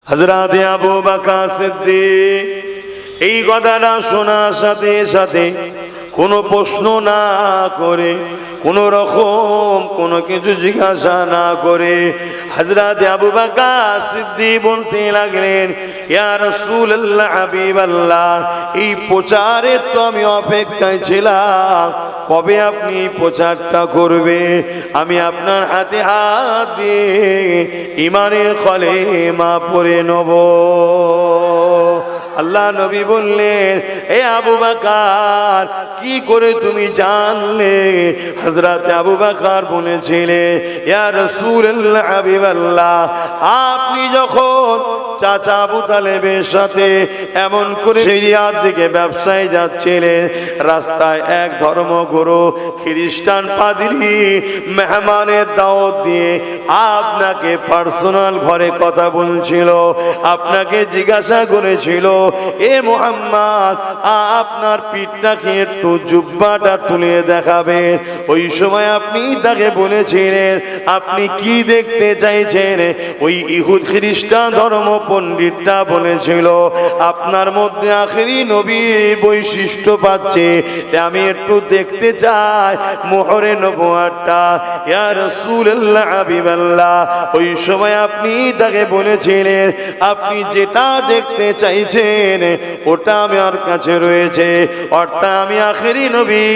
হযরত আবু বকর সিদ্দিক এই কথাটা শোনার সাথে সাথে কোনো প্রশ্ন না করে, কোনো রকম কোনো কিছু জিজ্ঞাসা না করে হযরত আবু বকর সিদ্দিক বলতে লাগলেন, ইয়া রাসূলুল্লাহ, হাবিবাল্লাহ, এই প্রচারের তো আমি অপেক্ষায় ছিলাম, কবে আপনি প্রচারটা করবে? আমি আপনার হাতে হাত দিয়ে ঈমানের কলেমা পড়ে নেব। আল্লাহ নবী বললেন, এ আবু বকর, কি করে তুমি জানলে? হযরত আবু বকর বলেছিলেন, ইয়া রাসূলুল্লাহ, হাবিবাল্লাহ, আপনি যখন চাচা আবু তালেবের সাথে এমন করে সিরিয়ার দিকে ব্যবসায় যাচ্ছিলেন, রাস্তায় এক ধর্মগুরু খ্রিস্টান পাদ্রী মেহমানের দাওয়াত দিয়ে আপনাকে পার্সোনাল ঘরে কথা বলছিল, আপনাকে জিজ্ঞাসা করেছিল, এ মুহাম্মদ, আপনার পিঠটাকে একটু জুব্বাটা তুলে দেখাবেন। ওই সময় আপনি তাকে বলেছিলেন, আপনি কি দেখতে চাইছেন? ওই ইহুদ খ্রিস্টান ধর্ম পণ্ডিতটা বলেছিল, আপনার মধ্যে আখেরি নবী বৈশিষ্ট্য পাচ্ছে, আমি একটু দেখতে চাই মোহরে নবুয়াতটা। ইয়া রাসূলুল্লাহ, হাবিবাল্লাহ, ওই সময় আপনি তাকে বলেছিলেন, আপনি যেটা দেখতে চাইছেন ওটা আমার কাছে রয়েছে, অর্থাৎ আমি আখেরি নবী।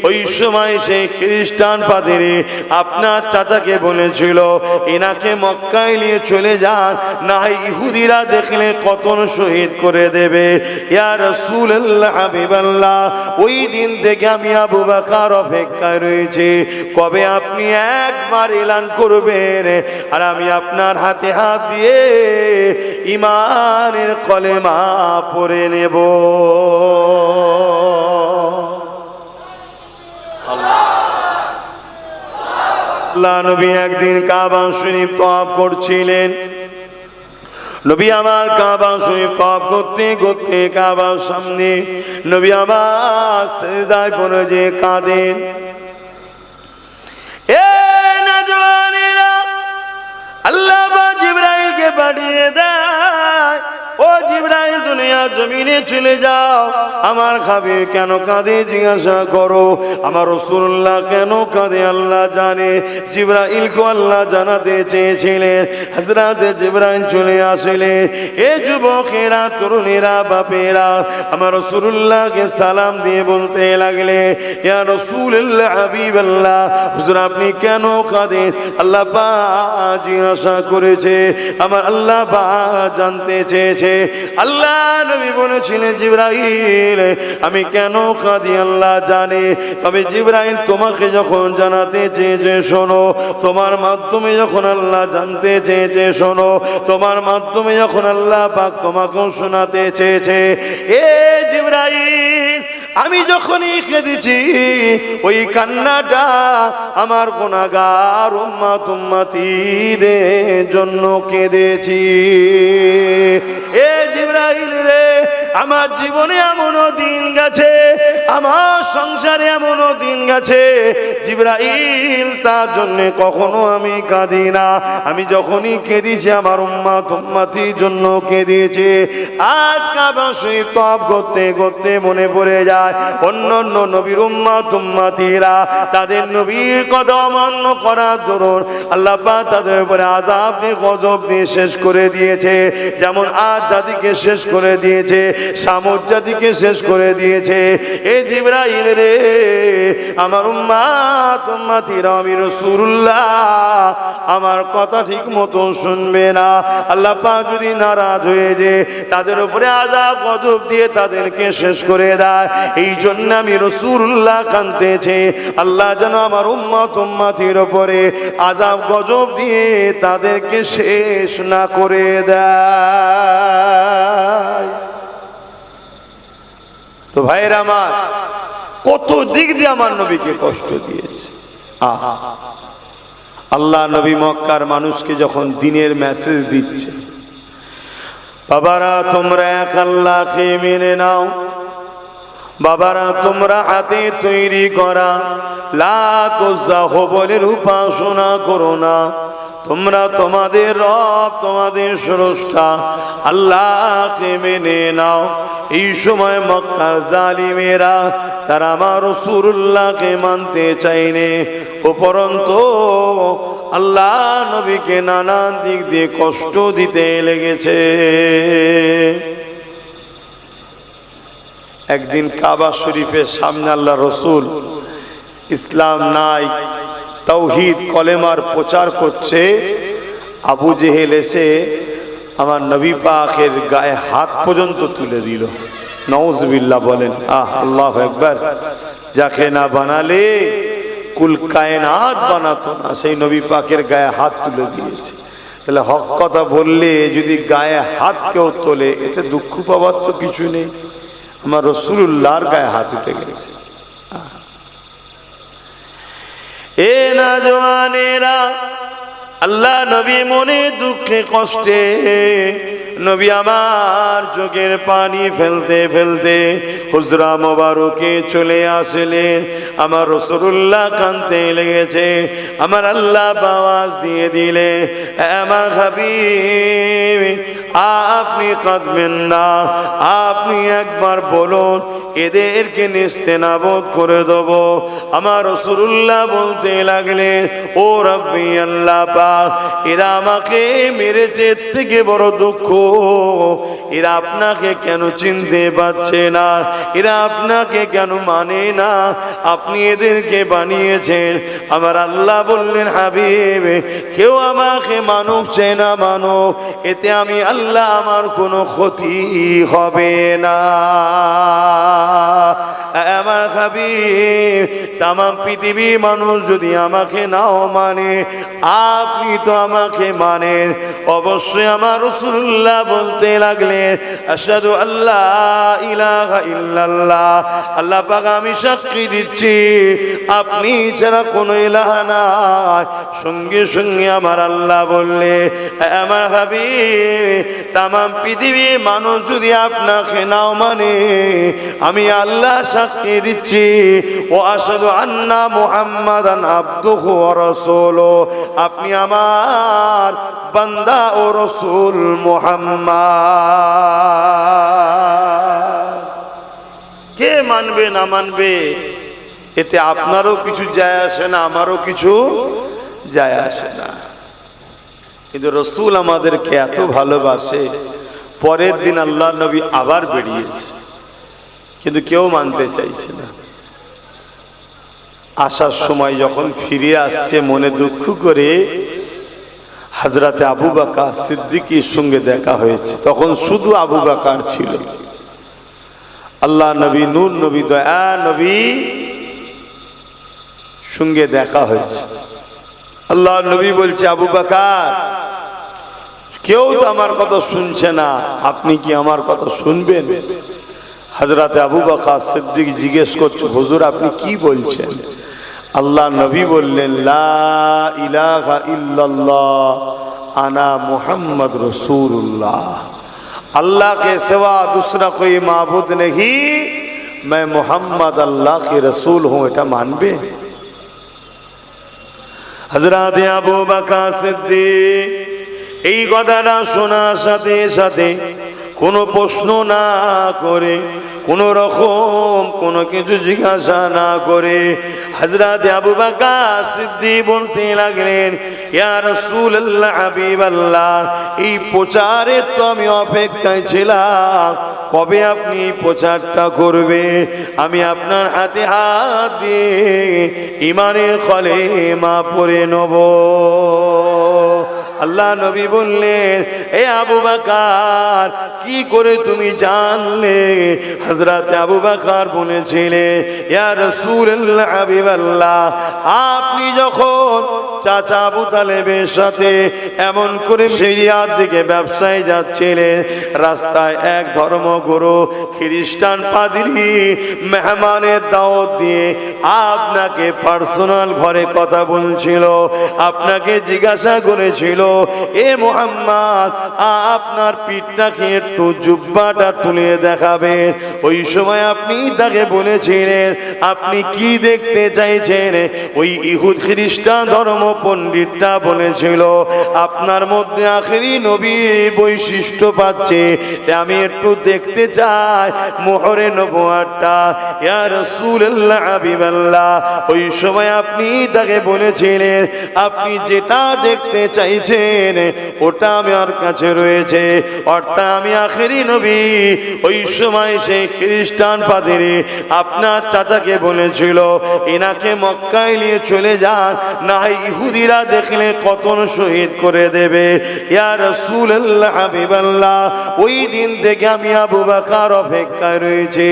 ওই সময় সেই খ্রিস্টান পাদ্রী আপনার চাচাকে বলেছিল, এনাকে মক্কায় নিয়ে চলে যান, না হয় ইহুদিরা দেখলে কতল শহীদ করে দেবে। ইয়া রাসূলুল্লাহ, হাবিবাল্লাহ, ওই দিন থেকে আমি আবু বকর অপেক্ষায় রয়েছি, কবে আপনি একবার এলান করবেন আর আমি আপনার হাতে হাত দিয়ে ঈমানের কলেমা পড়ে নেব। আল্লাহ নবী একদিন কাবা শরীফ তওয়াফ করছিলেন। নবী আমার কাবা শরীফ তওয়াফ করতে করতে কাবার সামনে নবী আমার সিজদায় পড়ে যে কাঁদেন। এ নওজওয়ানেরা, আল্লাহ জিবরাইলকে পাঠিয়ে দেয়, ও জিবরাইল, দুনিয়া জমিনে চলে যাও, আমার হাবিব কেন কাঁদে জিজ্ঞাসা করো, আমার রাসূলুল্লাহ কেন কাঁদে আল্লাহ জানে। জিবরাইলকে আল্লাহ জানাতে চেয়েছিলেন। হযরত জিবরাইল চলে আসলেন। এ যুবকেরা, তরুণেরা, বাপেরা, আমার রাসূলুল্লাহকে সালাম দিয়ে বলতে লাগলে, ইয়া রাসূলুল্লাহ, হাবিবাল্লাহ, হুজুর আপনি কেন কাঁদেন? আল্লাহ পাক জিজ্ঞাসা করেছে, আমার আল্লাহ পাক জানতে চেয়েছে। আল্লাহ নবী বলেছিলেন, জিবরাইল, আমি কেন কাঁদি আল্লাহ জানে, তবে জিবরাইল তোমাকে যখন জানাতে চেয়েছে শোনো, তোমার মাধ্যমে যখন আল্লাহ জানতে চেয়েছে শোনো, তোমার মাধ্যমে যখন আল্লাহ পাক তোমাকেও শোনাতে চেয়েছে। এ জিবরাইল, আমি যখনই কেঁদেছি ওই কান্নাটা আমার গুনাহগার উম্মত উম্মতীদের জন্য কেঁদেছি। এ জিবরাইল রে, আমার জীবনে এমনও দিন গেছে, আমার সংসারে এমনও দিন গেছে, জিবরাইল তার জন্য কখনো আমি কাঁদি না। আমি যখনই কেঁদেছি আমার উম্মত উম্মতির জন্য কেঁদেছি। আজ কাবা শরীফ তওয়াফ করতে করতে মনে পড়ে যায় অন্য অন্য নবীর উম্মত উম্মতিরা তাদের নবীর কথা অমান্য করার দরুন আল্লাহ পাক তাদের উপরে আযাব দিয়ে গজব দিয়ে শেষ করে দিয়েছে। যেমন আদ জাতিকে শেষ করে দিয়েছে, সামুদ জাতিকে শেষ করে দিয়েছে। এ জিবরাইল রে, আমার উম্মত উম্মতিরা, আমি রাসূলুল্লাহ আমার কথা ঠিক মতো শুনবে না, আল্লাহ পাক যদি নারাজ হয়ে যে তাদের উপরে আযাব গজব দিয়ে তাদেরকে শেষ করে দেয়। এই জন্য আমি রাসূলুল্লাহ কাঁদতেছি, আল্লাহ যেন আমার উম্মত উম্মতির উপরে আযাব গজব দিয়ে তাদেরকে শেষ না করে দেয়। তো ভাইরা আমার, কত দিক দিয়ে আমার নবীকে কষ্ট দিয়েছে। আল্লাহ নবী মক্কার মানুষকে যখন দিনের মেসেজ দিচ্ছে, বাবারা তোমরা এক আল্লাহকে মেনে নাও, বাবারা তোমরা হাতে তৈরি করা লাত উজ্জা হুবলের উপাসনা করো না, তোমরা তোমাদের রব, তোমাদের স্রষ্টা আল্লাহকে মেনে নাও। এই সময় মক্কার জালিমেরা তারা আমার রাসূলুল্লাহকে মানতে চায়নি, উপরন্তু আল্লাহ নবীকে নানান দিক দিয়ে কষ্ট দিতে লেগেছে। একদিন কাবা শরীফের সামনে আল্লাহ রসুল ইসলাম নাই, তাওহীদ কলেমার প্রচার করছে। আবু জেহেল এসে আমার নবী পাকের গায়ে হাত পর্যন্ত তুলে দিল। নাউজুবিল্লাহ বলেন। আল্লাহু আকবার। যাকে না বানালে কুল কায়নাত বানাতো না, সেই নবী পাকের গায়ে হাত তুলে দিয়েছে। তাহলে হক কথা বললে যদি গায়ে হাত কেউ তোলে, এতে দুঃখ পাওয়ার তো কিছু নেই। আমার রাসূলুল্লাহর গায়ে হাত উঠে গেছে। এ নওজওয়ানেরা, আল্লাহ নবী মনে দুঃখে কষ্টে, নবী আমার চোখের পানি ফেলতে ফেলতে হুজরা মোবারকে চলে আসলেন। আমার রাসূলুল্লাহ কাঁদতে লেগেছে। আমার আল্লাহ আওয়াজ দিয়ে দিলে, আমার হাবিব আপনি কাঁদবেন না, আপনি একবার বলুন এদেরকে নেস্তেনাবুদ করে দেব। আমার রাসূলুল্লাহ বলতে লাগলেন, ও রব্বি আল্লাহ পাক, এরা আমাকে মেরেছে, এর থেকে বড় দুঃখ এরা আপনাকে কেন চিনতে পারছে না, এরা আপনাকে কেন মানে না, আপনি এদেরকে বানিয়েছেন। আমার আল্লাহ বললেন, হাবিব কেউ আমাকে মানুক চাই না মানুক, এতে আমি আল্লাহ আমার কোনো ক্ষতি হবে না। আমার হাবিব তামাম পৃথিবী মানুষ যদি আমাকে নাও মানে, আপনি তো আমাকে মানেন। অবশ্যই আমার রাসূলুল্লাহ বলতে লাগলেন, আশহাদু আল্লা ইলাহা ইল্লাল্লাহ, আল্লাহ পাক আমি সাক্ষী দিচ্ছি আপনি ছাড়া কোনো ইলাহ নাই। সঙ্গে সঙ্গে আমার আল্লাহ বললে, আমার হাবিব তামাম পৃথিবী মানুষ যদি আপনাকে নাও মানে, আমি আল্লাহ সাক্ষী দিচ্ছি ও আশহাদু আন্না মুহাম্মাদান আবদুহু ওয়া রাসূলুহু, আপনি আমার বান্দা ও রাসূল মুহাম্মদ। কে মানবে না মানবে এতে আপনারও কিছু যায় আসে না, আমারও কিছু যায় আসে না। কিন্তু রাসূল আমাদেরকে এত ভালোবাসে, পরের দিন আল্লাহ নবী আবার বেরিয়েছে, কিন্তু কেউ মানতে চাইছে না। আসার সময় যখন ফিরে আসছে মনে দুঃখ করে, হযরতে আবু বকর সিদ্দিকীর সঙ্গে দেখা হয়েছে। তখন শুধু আবু বকর ছিল। আল্লাহ নবী নূর নবী দয়া নবী সঙ্গে দেখা হয়েছে। আল্লাহ নবী বলছে, আবু বকর কেউ তো আমার কথা শুনছে না, আপনি কি আমার কথা শুনবেন? হযরতে আবু বকর সিদ্দিক জিজ্ঞেস করছে, হুজুর আপনি কি বলছেন? আল্লাহ নবী বললেন, লা ইলাহা ইল্লাল্লাহ আনা মুহাম্মদ রাসূলুল্লাহ, अल्लाह के सिवा दूसरा कोई माबूद नहीं, मैं मोहम्मद अल्लाह के रसूल हूँ। এটা মানবে? হযরত আবু বকর সিদ্দিক এই কথাটা শোনার সাথে সাথে কোনো প্রশ্ন না করে, কোনো রকম কোনো কিছু জিজ্ঞাসা না করে হযরত আবু বকর সিদ্দিক বলতে লাগলেন, ইয়া রাসূলুল্লাহ হাবিবাল্লাহ, এই প্রচারের তো আমি অপেক্ষায় ছিলাম, কবে আপনি প্রচারটা করবে? আমি আপনার হাতে হাত দিয়ে ঈমানের কলেমা পড়ে নেব। আল্লাহ নবী বললেন, এ আবু বকর কি করে তুমি জানলে? হযরত আবু বকর বলেছিলেন, ইয়া রাসূলুল্লাহ হাবিবাল্লাহ, আপনি যখন চাচা আবু তালেবের সাথে এমন করে সিরিয়ার দিকে ব্যবসায় যাচ্ছিলেন, রাস্তায় এক ধর্মগুরু খ্রিস্টান পাদ্রী মেহমানের দাওয়াত দিয়ে আপনাকে পার্সোনাল ঘরে কথা বলছিল, আপনাকে জিজ্ঞাসা করেছিল এ মুহাম্মদ আপনার পিঠটাকে একটু জুব্বাটা তুলে দেখাবেন। ওই সময় আপনি তাকে বলেছিলেন আপনি কি দেখতে চাইছেন? ওই ইহুদ খ্রিস্টান ধর্ম পণ্ডিতটা বলেছিল আপনার মধ্যে আখেরি নবী বৈশিষ্ট্য পাচ্ছে, আমি একটু দেখতে চাই মোহরে নবুয়াতটা। ইয়া রাসূলুল্লাহ হাবিবাল্লাহ, ওই সময় আপনি তাকে বলেছিলেন আপনি যেটা দেখতে চাইছেন ওটা আমার কাছে রয়েছে, অর্থাৎ আমি আখেরি নবী। ওই সময় সেই খ্রিস্টান পাদ্রী আপনার চাচাকে বলেছিল এনাকে মক্কায় নিয়ে চলে যান, না ইহুদিরা দেখলে কতল শহীদ করে দেবে। ইয়া রাসূলুল্লাহ হাবিবাল্লাহ, ওই দিন থেকে আমি আবু বকর অপেক্ষায় রয়েছে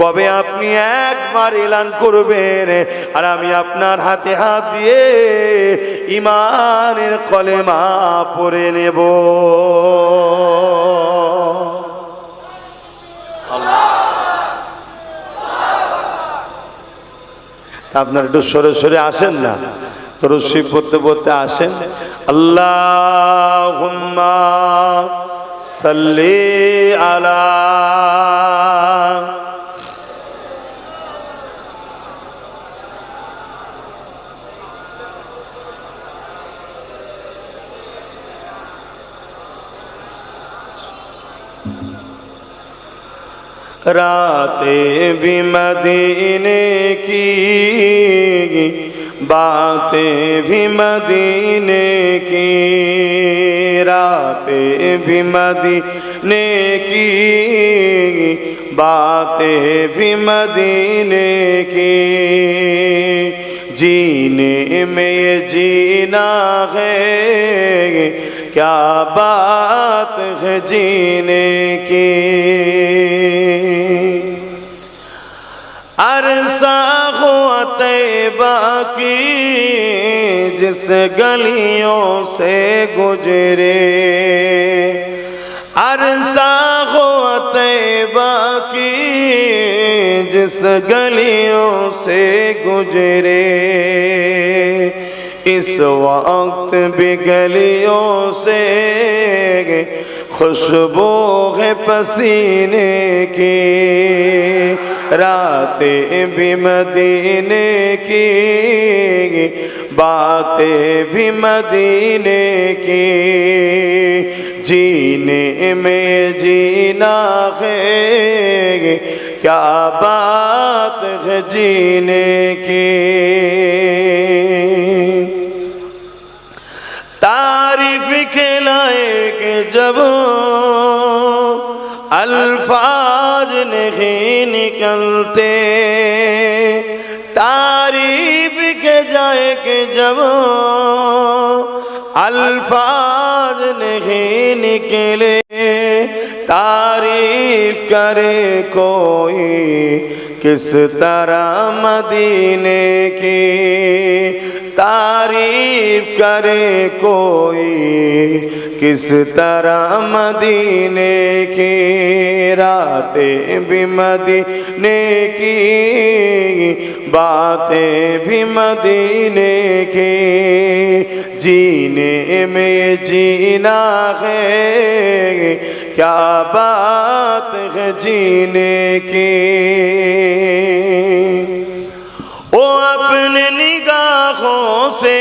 কবে আপনি একবার এলান করবেন আর আমি আপনার হাতে হাত দিয়ে ঈমানের কলেমা পড়ে নেব। আপনার একটু সরে সরে আসেন না, রশি পড়তে পড়তে আসেন। আল্লাহুম্মা সাল্লি আলা रातें भी मदीने की, बातें भी मदीने की, रातें भी मदीने की, बातें भी मदीने की, जीने में ये जीना है क्या बात है जीने की। अरसा हुआ तैबा की जिस गलियों से गुजरे, अरसा हुआ तैबा की जिस गलियों से गुजरे, इस वक्त भी गलियों से खुशबू है पसीने की, रातें भी मदीने की, बातें भी मदीने की, जीने में जीना है क्या बात है जीने की। तारीफ के लायक जब अल्फाज नहीं निकलते, तारीफ के जायक जब अल्फाज नहीं निकले, तारीफ करे कोई किस तरह मदीने की, तारीफ करे कोई किस तरह मदीने की, रातें भी मदीने की, बातें भी मदीने की, जीने में जीना है क्या बात है जीने की। ओ अपने निगाहों से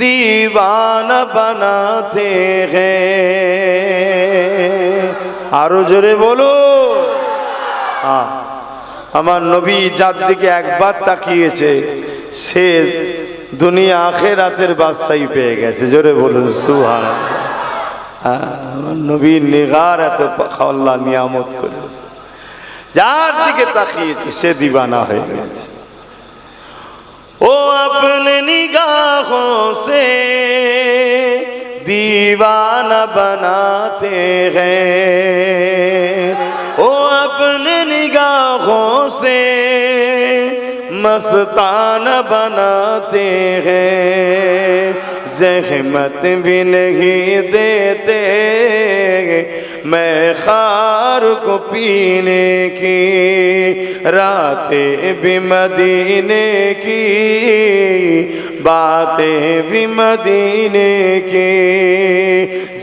दीवाना बनाते हैं, आरो जोरे बोलो। আমার নবী যার দিকে একবার তাকিয়েছে সে দুনিয়া আখিরাতের বাদশাহী পেয়ে গেছে, জোরে বলুন সুবহানাল্লাহ। আমার নবীর নিগার এত আল্লাহ নিয়ামত করেছে, যার দিকে তাকিয়েছে সে দিবানা হয়ে গেছে। ओ अपने निगाहों से दीवाना बनाते हैं, ओ अपने निगाहों से मस्ताना बनाते हैं, ज़हमत भी नहीं देते मैं खार को पीने की, रातें भी मदीने की, बातें भी मदीने की,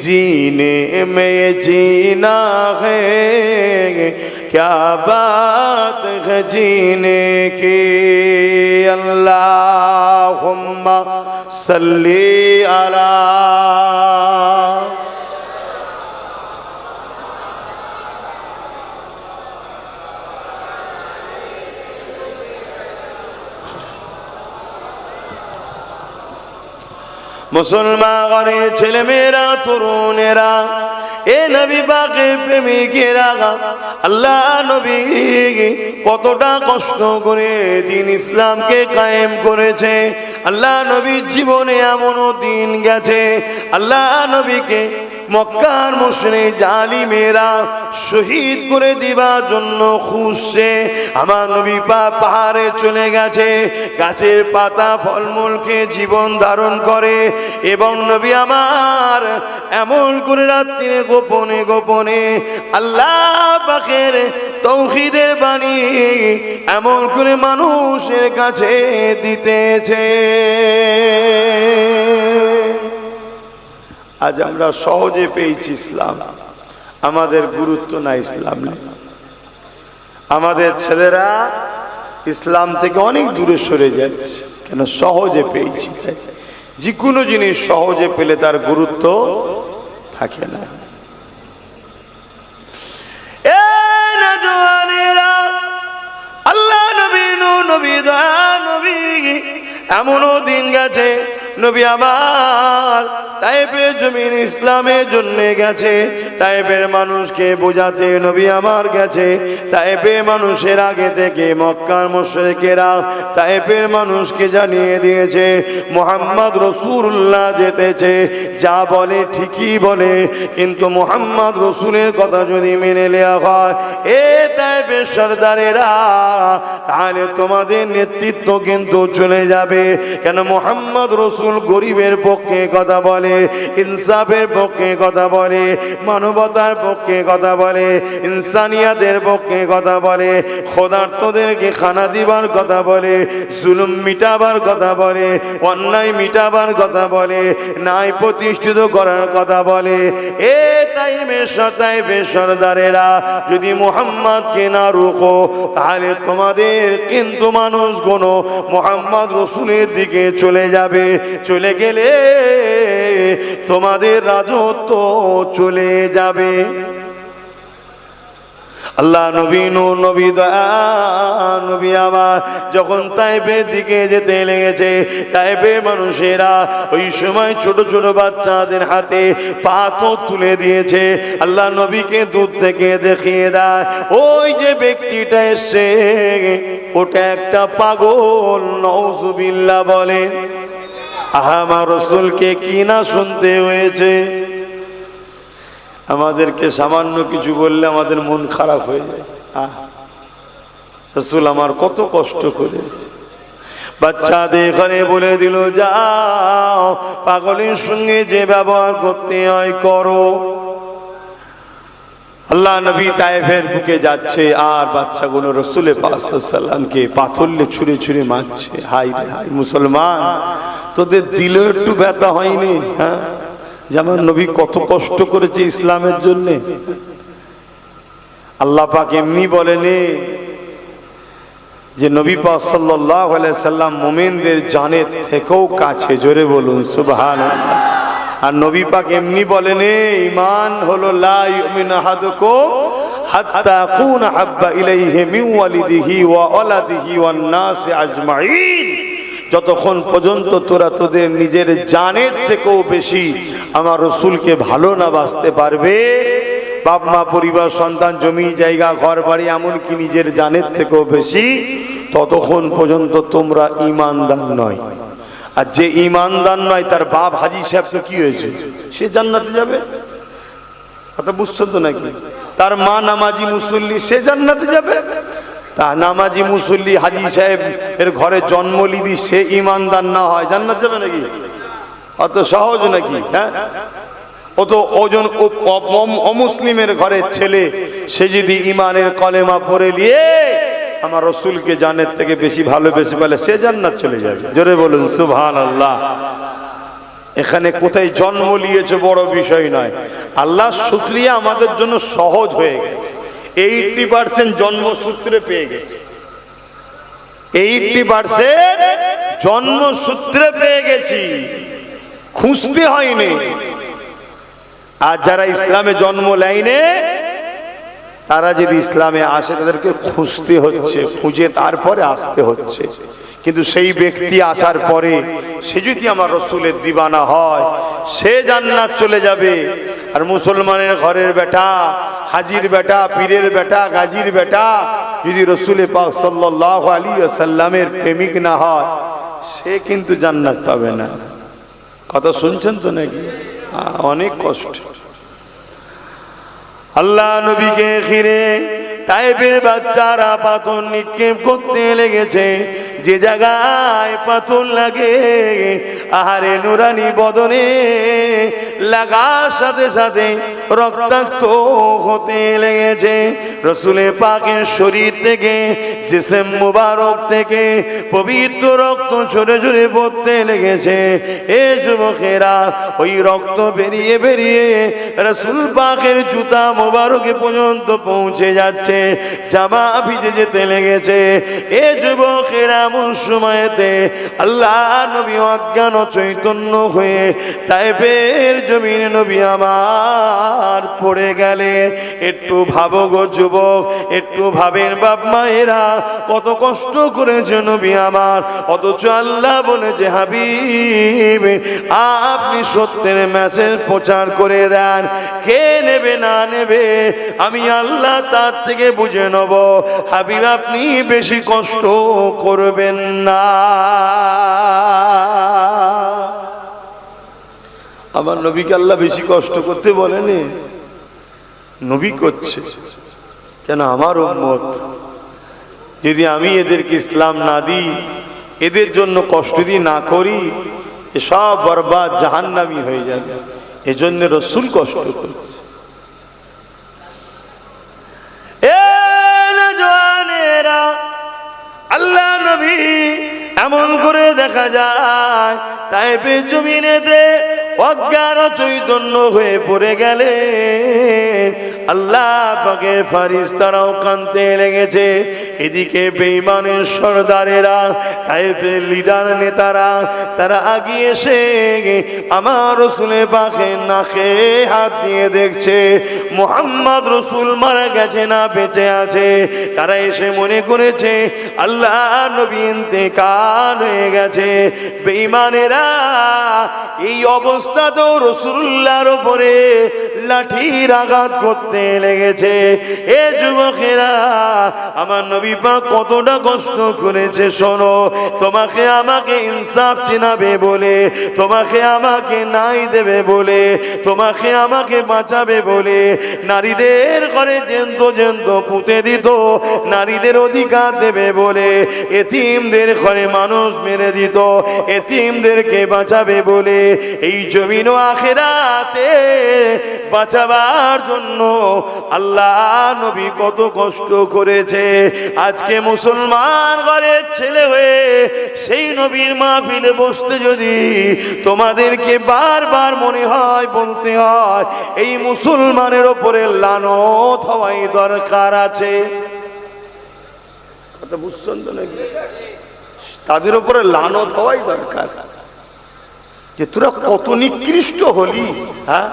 जीने में जीना है, क्या बात है जीने की। अल्लाहुम्मा सल्ली अला। মুসলমান ছেলেমেয়েরা, তরুণেরা, এ নবী পাকের প্রেমিকেরা, আল্লাহ নবী কতটা কষ্ট করে দিন ইসলামকে কায়েম করেছে। আল্লাহ নবীর জীবনে এমনও দিন গেছে, আল্লাহ নবীকে মক্কার মুশরিক জালিমেরা শহীদ করে দিবার জন্য খুঁজছে। আমার নবী পাহাড়ে চলে গেছে, গাছের পাতা ফলমূল খেয়ে জীবন ধারণ করে, এবং নবী আমার এমন করে রাত্রিরে গোপনে গোপনে আল্লাহ পাকের তৌহিদের বাণী এমন করে মানুষের কাছে দিতেছে। আজ আমরা সহজে পেয়েছি ইসলাম, আমাদের গুরুত্ব না ইসলাম নেই। আমাদের ছেলেরা ইসলাম থেকে অনেক দূরে সরে যাচ্ছে, কেন? সহজে পেয়েছি। যে কোনো জিনিস সহজে পেলে তার গুরুত্ব থাকে না। আল্লাহ নবী, নবী দয়া নবী, এমনও দিন গেছে নবী আমার তায়েফের জমিন ইসলামের জন্য গেছে, তায়েফের মানুষকে বোঝাতে নবী আমার গেছে। তায়েফের মানুষের আগে থেকে মক্কার মুশরিকেরা তায়েফের মানুষকে জানিয়ে দিয়েছে মুহাম্মদ রাসূলুল্লাহ যেতেছে। যা বলে ঠিকই বলে, কিন্তু মুহাম্মদ রাসূলের কথা যদি মেনে নেওয়া হয়, এ তায়েফের সরদারেরা, তাহলে তোমাদের নেতৃত্ব কিন্তু চলে যাবে। কেন? মুহাম্মদ রাসূল গরিবের পক্ষে কথা বলে, ইনসাফের পক্ষে কথা বলে, মানবতার পক্ষে কথা বলে, ইনসানিয়াতের পক্ষে কথা বলে, খোদার্তদেরকে খানা দিবার কথা বলে, জুলুম মিটাবার কথা বলে, অন্যায় মিটাবার কথা বলে, ন্যায় প্রতিষ্ঠিত করার কথা বলে। এ তাইফের সরদারেরা যদি মুহাম্মদকে না রুখো, তাহলে তোমাদের কিন্তু মানুষগুলো মুহাম্মদ রাসূলের দিকে চলে যাবে। চলে গেলে তোমাদের রাজত্ব চলে যাবে। আল্লাহ নবী নবী দয়া নবী আমার যখন তায়েফের দিকে যেতে লেগেছে, তায়েফের মানুষেরা ওই সময় ছোট ছোট বাচ্চাদের হাতে পাথর তুলে দিয়েছে। আল্লাহ নবীকে দূর থেকে দেখিয়ে দেয়, ওই যে ব্যক্তিটা এসছে ওটা একটা পাগল। নাউযুবিল্লাহ বলেন। আমার রাসূলকে কি না শুনতে হয়েছে। আমাদেরকে সামান্য কিছু বললে আমাদের মন খারাপ হয়ে যায়। রাসূল আমার কত কষ্ট করেছে। বাচ্চাদের এখানে বলে দিল, যাও পাগলের সঙ্গে যে ব্যবহার করতে হয় করো। আল্লাহ নবী তায়েফের বুকে যাচ্ছে, আর বাচ্চাগুলো রাসূলের পাক সাল্লাল্লাহু আলাইহি ওয়াসাল্লামকে পাথর ছুঁড়ে ছুঁড়ে মারছে। হাই রে হাই, মুসলমান তোদের দিলে একটু ব্যথা হয়নি? হ্যাঁ, যেমন নবী কত কষ্ট করেছে ইসলামের জন্য। আল্লাহ পাক এমনি বলেনি যে নবী পাক সাল্লাল্লাহু আলাইহি সাল্লাম মুমিনদের জানের থেকেও কাছে। জোরে বলুন সুবহানাল্লাহ। আর নবী পাক এমনি বলেনি ঈমান হলো লা ইউমিনু আহাদুকুম হাত্তা আকুনা হাব্বা ইলাইহি মিন ওয়ালিদিহি ওয়া ওয়ালাদিহি ওয়ান নাসি আজমাইন। যতক্ষণ পর্যন্ত তোরা তোদের নিজের জানের থেকেও বেশি আমার রাসূলকে ভালো না বাসতে পারবে, বাপ মা পরিবার সন্তান জমি জায়গা ঘর বাড়ি এমনকি নিজের জানের থেকেও বেশি, ততক্ষণ পর্যন্ত তোমরা ঈমানদার নয়। আর যে ঈমানদার নয় তার বাপ হাজী সাহেব তো কি হয়েছে, সে জান্নাতে যাবে। কথা বুঝছো তো নাকি? তার মা নামাজি মুসল্লি, সে জান্নাতে যাবে। তা নামাজি মুসল্লি হাজী সাহেব এর ঘরে জন্ম লিদি সে ঈমানদার না হয় জান্নাত যাবে নাকি? অত সহজ নাকি? হ্যাঁ, ও তো ওজন অমুসলিমের ঘরের ছেলে, সে যদি ইমানের কলেমা পড়ে নিয়ে আমার রসুলকে জানের থেকে বেশি ভালোবেসে বলে, সে জান্নাত চলে যাবে। জোরে বলুন সুবহানাল্লাহ। এখানে কোথায় জন্ম নিয়েছে বড় বিষয় নয়, আল্লাহ শুকরিয়া আমাদের জন্য সহজ হয়ে গেছে। 80% জন্মসূত্রে পেয়ে গেছে, 80% জন্মসূত্রে পেয়ে গেছি, খুঁজতে হয়নি। আর যারা ইসলামে জন্ম নেয়নি, তারা যদি ইসলামে আসে তাদেরকে খুঁজতে হচ্ছে, খুঁজে তারপরে আসতে হচ্ছে। কিন্তু সেই ব্যক্তি আসার পরে সে যদি আমার রসুলের দিবানা হয়, সে জান্নাত চলে যাবে। আর মুসলমানের ঘরের বেটা, হাজির বেটা, পীরের বেটা, গাজীর বেটা যদি রসুল পাক সাল্লাল্লাহু আলাইহি ওয়াসাল্লামের প্রেমিক না হয়, সে কিন্তু জান্নাত পাবে না। কথা শুনছেন তো নাকি? অনেক কষ্ট। আল্লাহ নবীকে ঘিরে তায়েফের বাচ্চারা পাথর নিক্ষেপ করতে লেগেছে। যে জায়গায় পাথর লাগে, আহারে নুরানি বদনে লাগার সাথে সাথে রক্তাক্ত হতে লেগেছে। রসুলে পাকের শরীর থেকে, জিসম মুবারক থেকে পবিত্র রক্ত ঝরে ঝরে পড়তে লেগেছে। এ যুবকেরা, ওই রক্ত বেরিয়ে বেরিয়ে রসুল পাকের জুতা মুবারকে পর্যন্ত পৌঁছে যাচ্ছে, জামা ভিজে যেতে লেগেছে। এ যুবকেরা, এমন সময়তে আল্লাহ নবী অজ্ঞান চৈতন্য হয়ে তায়েফের জমিনে নবী আমার পড়ে গেলে। একটু ভাবো গো যুবক, একটু ভাবেন বাপ মায়েরা, কত কষ্ট করেছে নবী আমার, অথচ আল্লাহ বলেছে হাবিব আপনি সত্যের মেসেজ প্রচার করে দেন, কে নেবে না নেবে আমি আল্লাহ তার থেকে বুঝে নেব। হাবিব আপনি বেশি কষ্ট করবেন না। আমার নবীকে আল্লাহ বেশি কষ্ট করতে বলেনি, নবী করছে। কেন? আমার উম্মত, যদি আমি এদেরকে ইসলাম না দিই, এদের জন্য কষ্ট দিয়ে না করি, এসব বরবাদ জাহান্নামী হয়ে যাবে। এজন্য রসুল কষ্ট করছে। আল্লাহ নবী এমন করে দেখা যায় তায়েফের জমিনেতে অজ্ঞান চৈতন্য হয়ে পড়ে গেলে আল্লাহ পাকের ফেরেশতারাও কাঁদতে লেগেছে। এদিকে বেঈমানের সরদারেরা, তায়েফের লিডার নেতারা, তারা আগিয়ে এসে আমার রসুলের পাকে নাকে হাত দিয়ে দেখছে মুহাম্মদ রসুল মারা গেছে না বেঁচে আছে। তারা এসে মনে করেছে আল্লাহ নবী ইন্তেকাল হয়ে গেছে। বেঈমানেরা এই অবস্থাতেও রাসূলুল্লাহর উপরে লাঠির আঘাত করতে লেগেছে। এ যুবকেরা, আমার নবী পাক কতটা কষ্ট করেছে শোনো। তোমাকে আমাকে ইনসাফ চিনাবে বলে, তোমাকে আমাকে নাই দেবে বলে, তোমাকে আমাকে বাঁচাবে বলে নারীদের ঘরে জেন্ত জেন্ত পুঁতে দিত, নারীদের অধিকার দেবে বলে এতিমদের ঘরে মানুষ মেরে দিত, এতিমদেরকে বাঁচাবে বলে এই জমিন ও আখিরাতে বাঁচাবার জন্য আল্লাহ নবী কত কষ্ট করেছে। আজকে মুসলমান ঘরের ছেলে হয়ে সেই নবীর মাহফিলে বসতে যদি তোমাদেরকে বারবার মনে হয়, বলতে হয় এই মুসলমানের ওপরে লানত হওয়াই দরকার আছে। কথা বুঝছেন তো নাকি? তাদের উপরে লানত হওয়াই দরকার, যে তোরা কত নিকৃষ্ট হলি। হ্যাঁ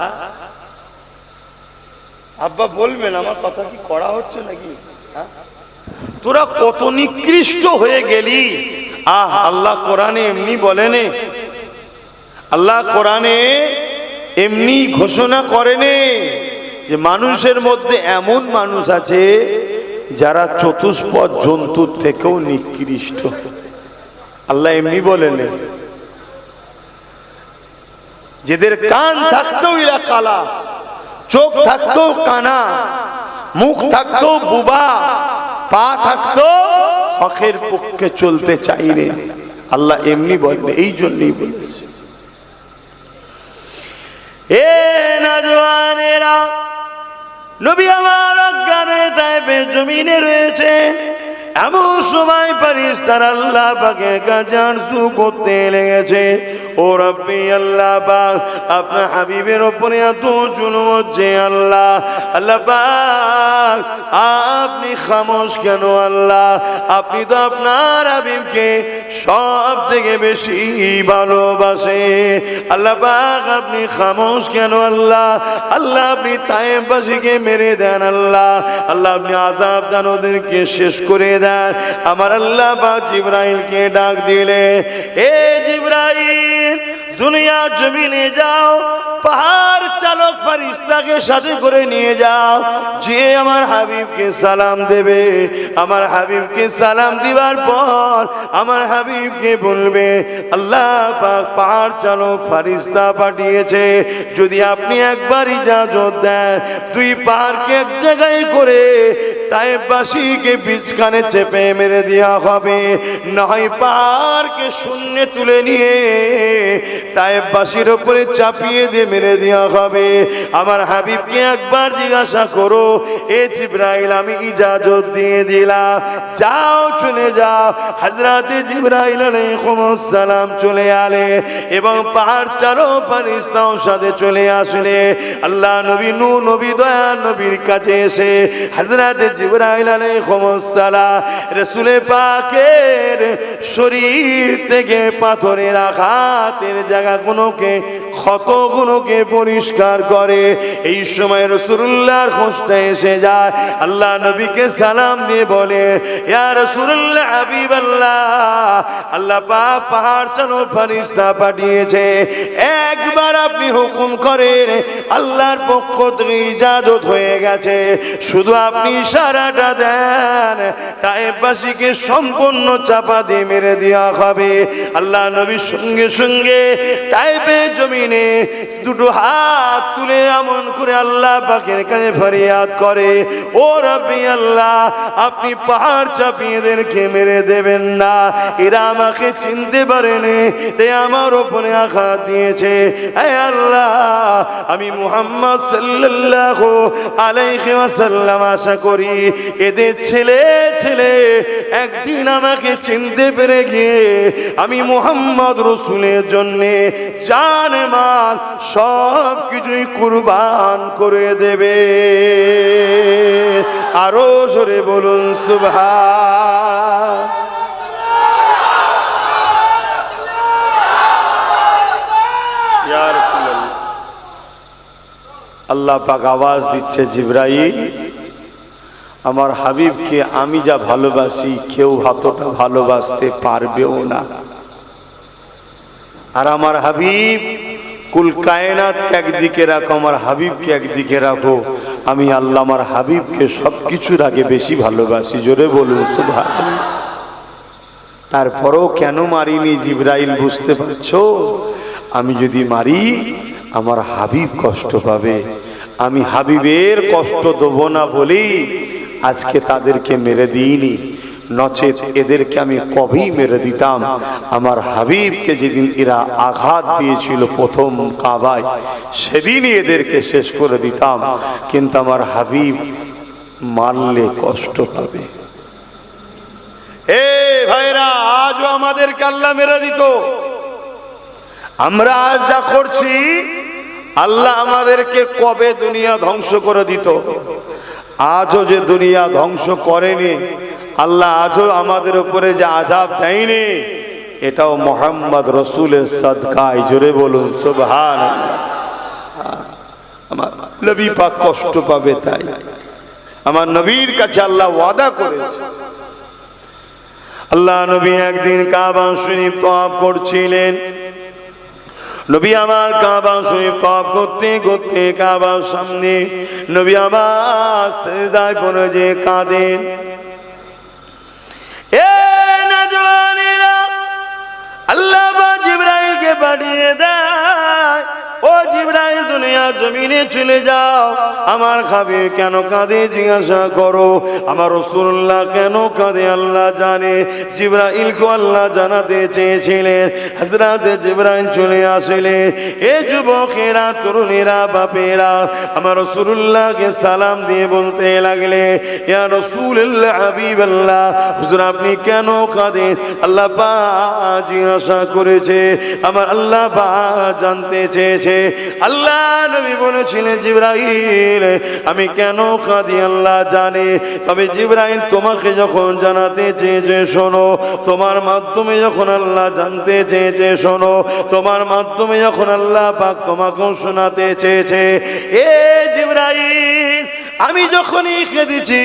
আব্বা বলবেন, আমার কথা কি করা হচ্ছে নাকি? তোরা কত নিকৃষ্ট হয়ে গেলি। আল্লাহ কোরআনে এমনি বলেন, আল্লাহ কোরআনে এমনি ঘোষণা করেনি যে মানুষের মধ্যে এমন মানুষ আছে যারা চতুষ্পদ জন্তুর থেকেও নিকৃষ্ট। আল্লাহ এমনি বলেন, যেদের কান থাকতেও এরা কালা, চোখ থাকতেও কানা, মুখ থাকতেও বুবা, পা থাকতেও হকের পক্ষে চলতে চাইলে। আল্লাহ এমনি বলেন, এই জন্যই বলেছে এ নওজওয়ানেরা, নবী আমার অজ্ঞানে তাইফে জমিনে রয়েছেন। এমন সময় ফেরেশতারা আল্লাহ পাকের কাছে আরজু করতে লেগেছে, ও রব্বি আল্লাহ পাক, আপনার হাবিবের উপরে এত জুলুম হচ্ছে আল্লাহ, আল্লাহ পাক আপনি খামোশ কেন আল্লাহ? আপনি তো আপনার হাবিবকে সব থেকে বেশি ভালোবাসে, আল্লাহ পাক আপনি খামোশ কেন আল্লাহ? আল্লাহ আপনি তায়েফবাসীকে মেরে দেন আল্লাহ, আল্লাহ আপনি আযাব দেন, ওদেরকে শেষ করে দেন। আমার আল্লাহ পাক জিবরাইলকে ডাক দিলে, এ জিবরাইল, দুনিয়া জমিনে যাও, পাহাড় চালক ফেরেশতাকে সাথে করে নিয়ে যাও, যে আমার হাবিবকে সালাম দেবে। আমার হাবিবকে সালাম দিবার পর আমার হাবিবকে বলবে, আল্লাহ পাক পাহাড় চালক ফেরেশতা পাঠিয়েছে, যদি আপনি একবার ইজাজত দেন, দুই পাহাড়কে এক জায়গায় করে তায়েফবাসীকে বীজখানে চেপে মেরে দেওয়া হবে, নয় পাহাড়কে শূন্যে তুলে নিয়ে তায়েফবাসীর উপরে চাপিয়ে দিয়ে মেরে দেওয়া হবে। আমার হাবিবকে একবার জিজ্ঞাসা করো, এ জিবরাইল আমি ইজাজত দিয়ে দিলাম, যাও চলে যাও। হযরতে জিবরাইল আলাইহিস সালাম চলে আলে এবং পাহাড় চালক ফেরেশতাও সাথে চলে আসলে আল্লাহ নবী নূহ নবী দয়া নবীর কাছে এসে হযরতে জিবরাইল আলাইহিস সালাম রাসূল পাকের শরীর থেকে পাথরের আঘাতের জায়গাগুলোকে, ক্ষতগুলোকে পরিষ্কার করে। এই সময় রাসূলুল্লাহর খোঁজটা এসে যায়, আল্লাহ নবীকে সালাম দিয়ে বলে, ইয়া রাসূলুল্লাহ হাবিবাল্লাহ, আল্লাহ পাক পাহাড় চালক ফেরেশতা পাঠিয়েছে, একবার আপনি হুকুম করেন, আল্লাহর পক্ষ থেকে ইজাজত হয়ে গেছে, শুধু আপনি ইশারাটা দেন, তায়েফবাসীকে সম্পূর্ণ চাপা দিয়ে মেরে দেওয়া হবে। আল্লাহ নবী সঙ্গে সঙ্গে তায়েফে জমিনে দুটো হাত তুলে এমন করে আল্লাহ পাকের কাছে ফরিয়াদ করে, ও রব্বি আল্লাহ, আপনি পাহাড় চাপিয়ে এদেরকে মেরে দেবেন না, এরা আমাকে চিনতে পারেনি, তাই আমার উপরে আঘাত দিয়েছে। হে আল্লাহ, আমি মুহাম্মদ সাল্লাল্লাহু আলাইহি ওয়াসাল্লাম আশা করি এদের ছেলে ছেলে একদিন আমাকে চিনতে পেরে গিয়ে আমি মুহাম্মদ রাসূলের জন্য জান মাল সব কিছুই কুরবান করে দেবে। আরো জোরে বলুন সুবহান। ইয়া রাসূলুল্লাহ, আল্লাহ পাক আওয়াজ দিচ্ছে, জিবরাইল, আমার হাবিবকে আমি যা ভালোবাসি কেউ অতটা ভালোবাসতে পারবেও না। আর আমার হাবিব, কুল কায়নাতকে একদিকে রাখো, আমার হাবিবকে একদিকে রাখো, আমি আল্লাহ আমার হাবিবকে সবকিছুর আগে বেশি ভালোবাসি। জোরে বলুন সুবহানাল্লাহ। তারপরও কেন মারিনি জিবরাইল বুঝতে পারছো? আমি যদি মারি আমার হাবিব কষ্ট পাবে, আমি হাবিবের কষ্ট দেব না বলেই আজকে তাদেরকে মেরে দিইনি, নচেত এদেরকে আমি কবেই মেরে দিতাম। আমার হাবিবকে যেদিন এরা আঘাত দিয়েছিল প্রথম কাবায়, সেদিনই এদেরকে শেষ করে দিতাম, কিন্তু আমার হাবিব মারলে কষ্ট পাবে। এ ভাইরা, আজও আমাদেরকে আল্লাহ মেরে দিত, আমরা আজ যা করছি আল্লাহ আমাদেরকে কবে দুনিয়া ধ্বংস করে দিত। আজও যে দুনিয়া ধ্বংস করেনি, আল্লাহ আজও আমাদের উপরে যে আযাব দেয়নি, এটাও মুহাম্মদ রাসূলের সাদকায়। জোরে বলুন সুবহানাল্লাহ। আমার নবী পাক কষ্ট পাবে, তাই আমার নবীর কাছে আল্লাহ ওয়াদা করেছে। আল্লাহ নবী একদিন কাবা শরীফ তওয়াফ করছিলেন। নবী আমার কাবা শরীফ তওয়াফ করতে করতে কাবার সামনে নবী আমার সিজদায় পড়ে যে কাঁদেন। এ নওজওয়ানেরা, আল্লাহ জিবরাইলকে পাঠিয়ে দেয়, ও জিবরাইল দুনিয়া জমিনে চলে যাও, আমার হাবিব কেন কাঁদে জিজ্ঞাসা করো, আমার রাসূলুল্লাহ কেন কাঁদে আল্লাহ জানে। জিবরাইলকে আল্লাহ জানাতে চেয়েছিলেন। হযরত জিবরাইল চলে আসলে, এ যুবকেরা, তরুণেরা, বাপেরা, আমার রাসূলুল্লাহকে সালাম দিয়ে বলতে লাগলে, ইয়া রাসূলুল্লাহ, হাবিবাল্লাহ, হুজুর আপনি কেন কাঁদেন? আল্লাহ পাক জিজ্ঞাসা করেছে, আমার আল্লাহ পাক জানতে চেয়েছে। আল্লাহ নবী বলেছিলেন, জিবরাইল আমি কেন কাঁদি আল্লাহ জানে, তবে জিবরাইল তোমাকে যখন জানাতে চেয়েছে শোনো, তোমার মাধ্যমে যখন আল্লাহ জানতে চেয়েছে শোনো, তোমার মাধ্যমে যখন আল্লাহ পাক তোমাকেও শোনাতে চেয়েছে। এ জিবরাইল, আমি যখনই কেঁদেছি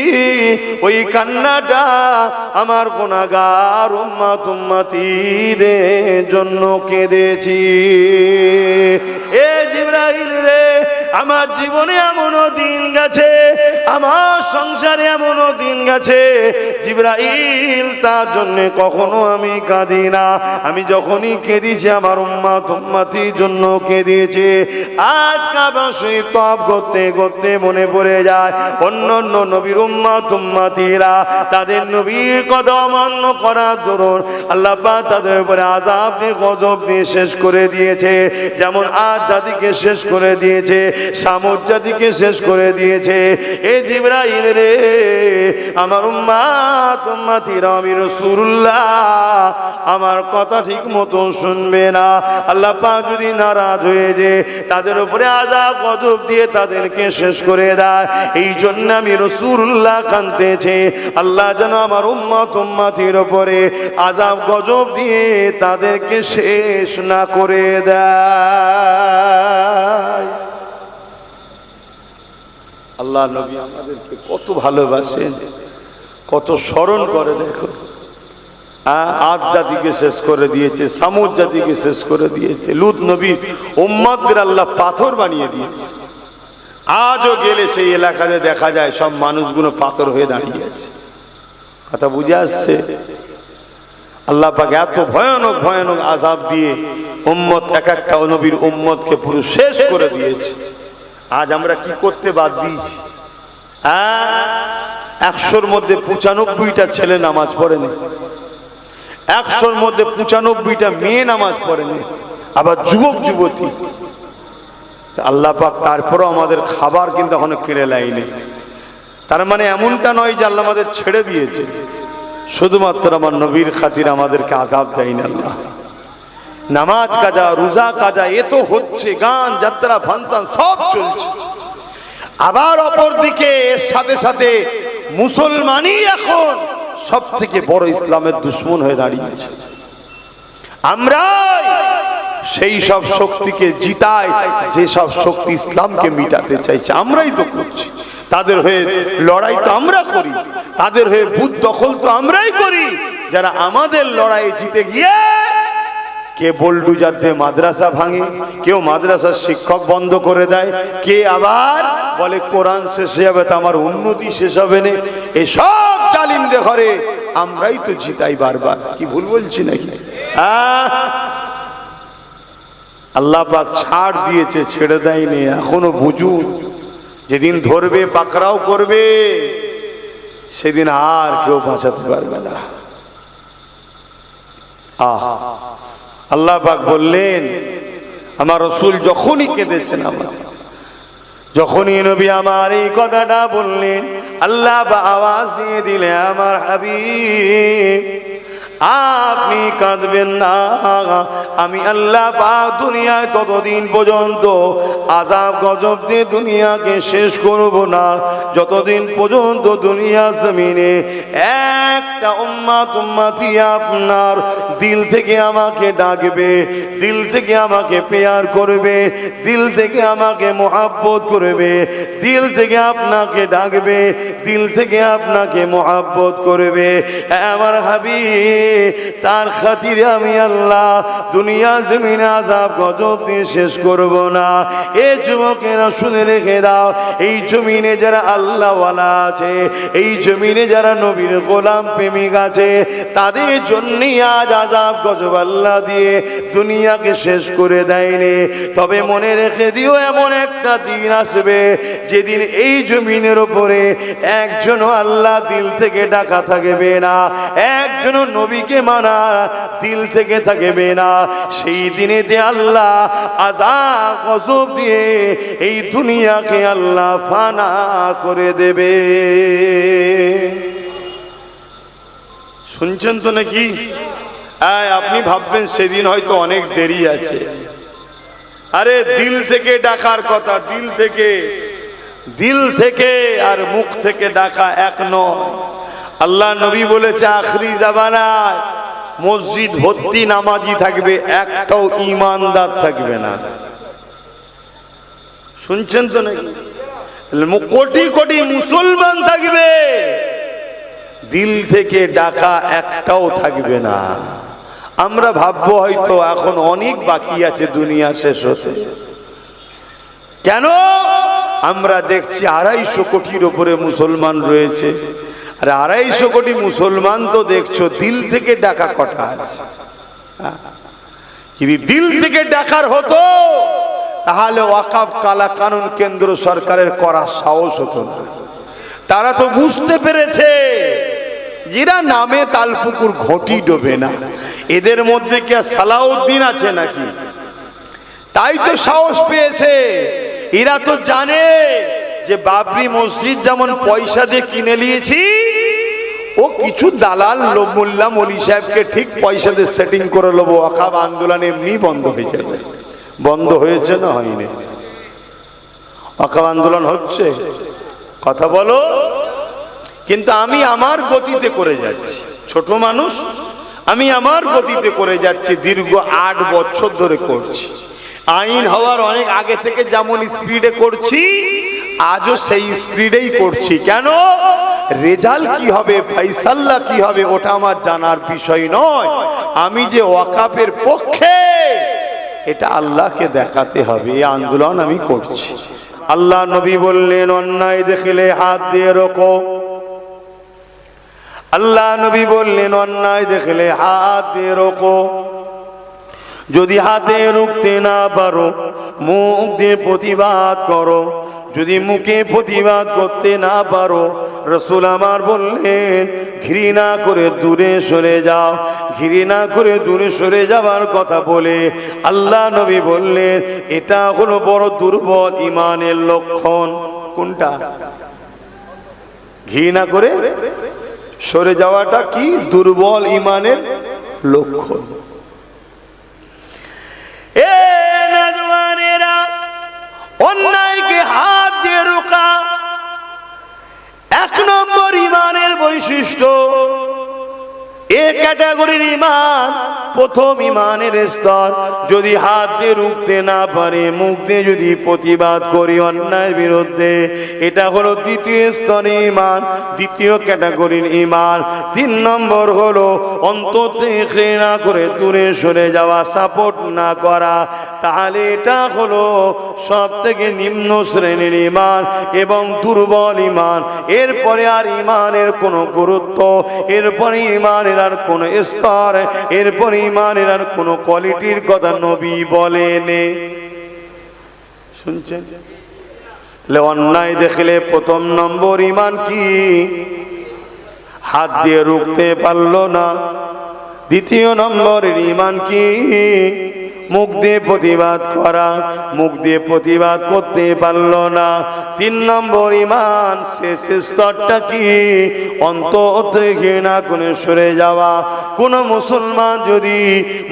ওই কান্নাটা আমার গুনাহগার উম্মত উম্মতীদের জন্য কেঁদেছি। এ জিবরাইল রে, আমার জীবনে এমনও দিন গেছে, আমার সংসারে এমনও দিন গেছে, জিবরাইল তার জন্য কখনো আমি কাঁদি না। আমি যখনই কেঁদেছি আমার উম্মত উম্মতীর জন্য কেঁদেছি। আজ কাবা শরীফ তওয়াফ করতে করতে মনে পড়ে যায় অন্য অন্য নবীর উম্মত উম্মতীরা তাদের নবীর কথা অমান্য করার দরুন আল্লাহ পাক তাদের উপরে আযাব দিয়ে গজব দিয়ে শেষ করে দিয়েছে। যেমন আদ জাতিকে শেষ করে দিয়েছে, সামুদ জাতিকে শেষ করে দিয়েছে। এ জিবরাইল রে, আমার উম্মত উম্মতীরা, আমি রাসূলুল্লাহ আমার কথা ঠিক মতো শুনবে না, আল্লাহ পাক যদি নারাজ হয়ে যে তাদের উপরে আযাব গজব দিয়ে তাদেরকে শেষ করে দেয়। এই জন্য আমি রাসূলুল্লাহ কাঁদতেছি, আল্লাহ যেন আমার উম্মত উম্মতীর উপরে আযাব গজব দিয়ে তাদেরকে শেষ না করে দেয়। আল্লাহ নবী আমাদেরকে কত ভালোবাসেন, কত স্মরণ করে। দেখো, আদ জাতিকে শেষ করে দিয়েছে, সামুদ জাতিকে শেষ করে দিয়েছে, লূত নবীর উম্মতদের আল্লাহ পাথর বানিয়ে দিয়েছে। আজও গেলে সেই এলাকাতে দেখা যায় সব মানুষগুলো পাথর হয়ে দাঁড়িয়ে আছে। কথা বুঝে আসছে? আল্লাহ পাক এত ভয়ানক ভয়ানক আযাব দিয়ে উম্মত, এক একটা নবীর উম্মতকে পুরো শেষ করে দিয়েছে। আজ আমরা কি করতে বাদ দিয়েছি? 100-র মধ্যে 95টা ছেলে নামাজ পড়েনি, 100-র মধ্যে 95টা মেয়ে নামাজ পড়েনি, আবার যুবক যুবতী। আল্লাহ পাক তারপরও আমাদের খাবার কিন্তু এখনো কেড়ে লাইনি। তার মানে এমনটা নয় যে আল্লাহ আমাদের ছেড়ে দিয়েছে, শুধুমাত্র আমার নবীর খাতির আমাদেরকে আযাব দেয়নি আল্লাহ। নামাজ কাজা, রোজা কাজা এ তো হচ্ছে, গান যাত্রা ফাংশন সব চলছে। আবার অপর দিকে এর সাথে সাথে মুসলমানই এখন সব থেকে বড় ইসলামের দুশ্মন হয়ে দাঁড়িয়েছে। আমরা সেই সব শক্তিকে জিতাই, যে সব শক্তি ইসলামকে মিটাতে চাইছে, আমরাই তো করছি। তাদের হয়ে লড়াই তো আমরা করি, তাদের হয়ে বুথ দখল তো আমরাই করি। যারা আমাদের লড়াই জিতে গিয়ে কে বোল্ডুজার দিয়ে মাদ্রাসা ভাঙে, কেউ মাদ্রাসার শিক্ষক বন্ধ করে দেয়, কে আবার বলে কোরআন শেষ হয়ে যাবে তো আমার উন্নতি শেষ হবে না। এসব জালিমদের ঘরে আমরাই তো জিতাই বারবার। কি ভুল বলছি নাকি? আল্লাহ পাক ছাড় দিয়েছে, ছেড়ে দেয়নি। এখনো বুঝুন, যেদিন ধরবে পাকড়াও করবে সেদিন আর কেউ বাঁচাতে পারবে না। আল্লাহ পাক বললেন, আমার রাসূল যখনই কেঁদেছেন, আমার যখনই নবী আমার এই কথাটা বললেন, আল্লাহ পাক আওয়াজ দিয়ে দিলেন, আমার হাবিব আপনি কাঁদবেন না। আমি আল্লাহ পাক দুনিয়ায় ততদিন পর্যন্ত আযাব গজব দিয়ে দুনিয়াকে শেষ করব না, যতদিন পর্যন্ত দুনিয়া জমিনে একটা উম্মত উম্মতি আপনার দিল থেকে আমাকে ডাকবে, দিল থেকে আমাকে পেয়ার করবে, দিল থেকে আমাকে মোহাব্বত করবে, দিল থেকে আপনাকে ডাকবে, দিল থেকে আপনাকে মোহাব্বত করবে। আমার হাবিব, তার খাতিরে আমি আল্লাহ দুনিয়া জমিনে আযাব গজব দিয়ে শেষ করব না। এই যুবকেরা শুনে রেখে দাও, এই জমিনে যারা আল্লাহ ওয়ালা আছে, এই জমিনে যারা নবীর গোলাম প্রেমিক আছে, তাদের জন্যই আজ আযাব গজব আল্লাহ দিয়ে দুনিয়াকে শেষ করে দেয়নি। তবে মনে রেখে দিও, এমন একটা দিন আসবে যেদিন এই জমিনের উপরে একজনও আল্লাহ দিল থেকে ডাকা থাকবে না, একজনও নবীকে মানা দিল থেকে থাকবে না। সেই দিনেতে আল্লাহ আযাব গজব দিয়ে এই দুনিয়াকে আল্লাহ ফানা করে দেবে। শুনছেন তো নাকি? আপনি ভাববেন সেদিন হয়তো অনেক দেরি আছে। আরে দিল থেকে ডাকার কথা, দিল থেকে আর মুখ থেকে ডাকা এক নয়। আল্লাহ নবী বলেছে আখরি জামানায় মসজিদ ভর্তি নামাজি থাকবে, একটাও ঈমানদার থাকবে না। শুনছেন তো নাকি? কোটি কোটি মুসলমান থাকবে, দিল থেকে ডাকা একটাও থাকবে না। আমরা ভাববো হয়তো এখন অনেক বাকি আছে দুনিয়া শেষ হতে। কেন? আমরা দেখছি 250 কোটির উপরে মুসলমান রয়েছে। আর 250 কোটি মুসলমান তো দেখছো, দিল থেকে ডাকা কটা আছে? যদি দিল থেকে ডাকার হতো তাহলে ওয়াকফ কালা কানুন কেন্দ্র সরকারের করার সাহস হতো না। তারা তো বুঝতে পেরেছে যারা নামে তালপুকুর ঘটি ডোবে না, এদের মধ্যে কি সালাউদ্দিন আছে নাকি? তাই তো সাহস পেয়েছে। এরা তো জানে যে বাবরি মসজিদ যেমন পয়সা দিয়ে কিনে নিয়েছি, ও কিছু দালাল মোল্লা মলি সাহেবকে ঠিক পয়সা দিয়ে সেটিং করে নেবো, ওয়াকফ আন্দোলন এমনি বন্ধ হয়ে যাবে। বন্ধ হয়েছে না হয়নি? ওয়াকফ আন্দোলন হচ্ছে, কথা বলো। কিন্তু আমি আমার গতিতে করে যাচ্ছি, ছোট মানুষ, আমি আমার গতিতে করে যাচ্ছি। দীর্ঘ 8 বছর ধরে করছি। আইন হওয়ার অনেক আগে থেকে যেমন স্পিডে করছি, আজও সেই স্পিডেই করছি। কেন? রেজাল্ট কি হবে, ফাইসাল্লা কি হবে, ওটা আমার জানার বিষয় নয়। আমি যে ওয়াকফের পক্ষে, এটা আল্লাহকে দেখাতে হবে। এই আন্দোলন আমি করছি। আল্লাহ নবী বললেন অন্যায় দেখলে হাত দিয়ে রোকো। আল্লাহ নবী বললেন অন্যায় দেখলে হাত দিয়ে রোকো। যদি হাতে রুখতে না পারো, মুখ দিয়ে প্রতিবাদ করো। যদি মুখে প্রতিবাদ করতে না পারো, রাসূল আমার বললেন ঘৃণা করে দূরে সরে যাও। ঘৃণা করে দূরে সরে যাবার কথা বলে আল্লাহ নবী বললেন এটা হলো বড় দুর্বল ঈমানের লক্ষণ। কোনটা? ঘৃণা করে সরে যাওয়াটা কি দুর্বল ঈমানের লক্ষণ। এ নওজওয়ানেরা, অন্যায়কে হাত দিয়ে রোকা 1 নম্বর ঈমানের বৈশিষ্ট্য। এ ক্যাটাগরির ঈমান, প্রথম ঈমানের স্তর। যদি হাত দিয়ে রুখতে না পারে, মুখ দিয়ে যদি প্রতিবাদ করি অন্যায়ের বিরুদ্ধে, এটা হলো দ্বিতীয় স্তরের ঈমান, দ্বিতীয় ক্যাটাগরির ঈমান। 3 নম্বর হলো অন্তর থেকে ঘৃণা করে দূরে সরে যাওয়া, সাপোর্ট না করা। তাহলে এটা হলো সব থেকে নিম্ন শ্রেণীর ঈমান এবং দুর্বল ঈমান। এরপরে আর ঈমানের কোনো গুরুত্ব, এরপরে ঈমানের আর কোন স্তর, এরপর ঈমানের আর কোন কোয়ালিটির কথা নবী বলেন। শুনছেন? অন্যায় দেখলে প্রথম নম্বর ঈমান কি? হাত দিয়ে রুখতে পারলো না। দ্বিতীয় নম্বরের ঈমান কি? মুখ দিয়ে প্রতিবাদ করা, মুখ দিয়ে প্রতিবাদ করতে পারলো না। 3 নম্বর ঈমান, শেষ স্তরটা কি? অন্তর থেকে ঘৃণা করে সরে যাওয়া। কোন মুসলমান যদি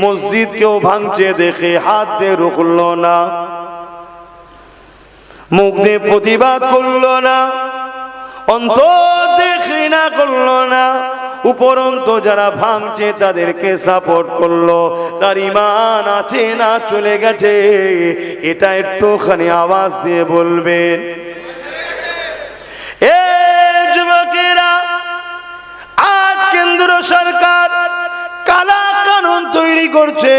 মসজিদ কেউ ভাঙছে দেখে হাত দিয়ে রুখলো না, মুখ দিয়ে প্রতিবাদ করলো না, অন্তর দিয়ে ঘৃণা করলো না, উপরন্ত যারা ভাঙছে তাদেরকে সাপোর্ট করলো, তার ঈমান আছে না চলে গেছে? এটা একটুখানি আওয়াজ দিয়ে বলবেন। এ যুবকেরা, আজ কেন্দ্র সরকার কালা কানুন তৈরি করছে,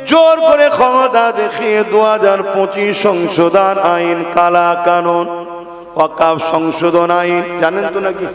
জোর করে ক্ষমতা দেখিয়ে 2025 সংশোধন আইন, কালা কানুন, ওয়াকফ সংশোধন আইন, জানেন তো নাকি?